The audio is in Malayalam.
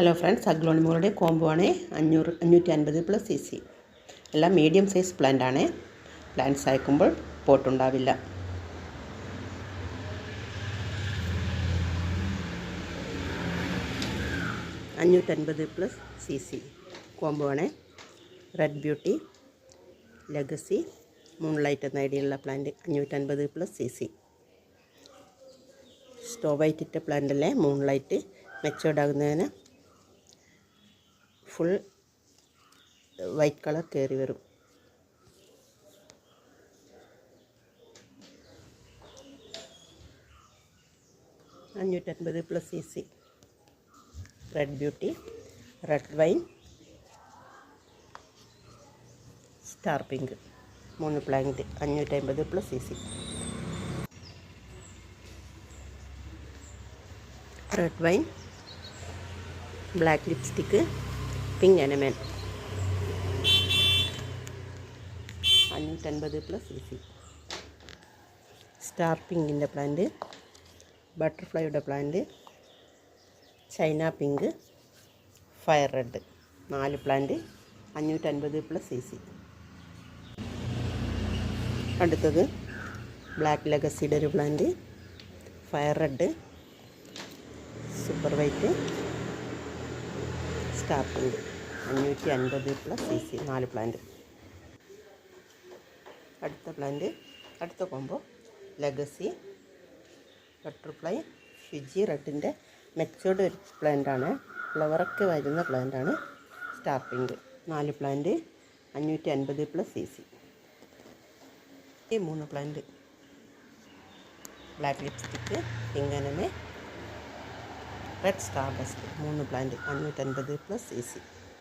ഹലോ ഫ്രണ്ട്സ്, അഗ്ലോണിമോളുടെ കോംബോ ആണ് 550 + CC. എല്ലാം മീഡിയം സൈസ് പ്ലാന്റ് ആണ്. പ്ലാന്റ്സ് അയക്കുമ്പോൾ പോട്ടുണ്ടാവില്ല. $550 + CC കോംബോ ആണ്. റെഡ് ബ്യൂട്ടി, ലെഗസി, മൂൺലൈറ്റ് എന്ന ഐഡിയുള്ള പ്ലാന്റ് 550 + CC. സ്റ്റോ വൈറ്റ് ഇട്ട പ്ലാന്റല്ലേ മൂൺലൈറ്റ് മെച്ചേർഡ് ആകുന്നതിന് ഫുൾ വൈറ്റ് കളർ കയറി വരും. $550 + CC. Red beauty, red wine, star pink 3 plant 550 + CC. Red wine, black lipstick, pink അനമൻ 550 + CC. സ്റ്റാർ പിങ്കിൻ്റെ പ്ലാന്റ്, ബട്ടർഫ്ലൈയുടെ plant, China pink, fire red 4 plant 550 + CC. അടുത്തത് ബ്ലാക്ക് ലെഗസിയുടെ ഒരു plant, fire red, super white, star pink 550 + CC 4 plant. അടുത്ത കോംബോ ലെഗസി, ബട്ടർഫ്ലൈ, ഫിജി റെഡിൻ്റെ മെച്ചേർഡ് ഒരു പ്ലാന്റാണ്. ഫ്ലവറൊക്കെ വരുന്ന പ്ലാന്റാണ്. Star pink 4 plant 550 + CC. ഈ 3 പ്ലാന്റ് ബ്ലാക്ക് ലിപ്സ്റ്റിക്ക്, പിങ്ക് അനമേ, red star dust 3 plant 550 + CC.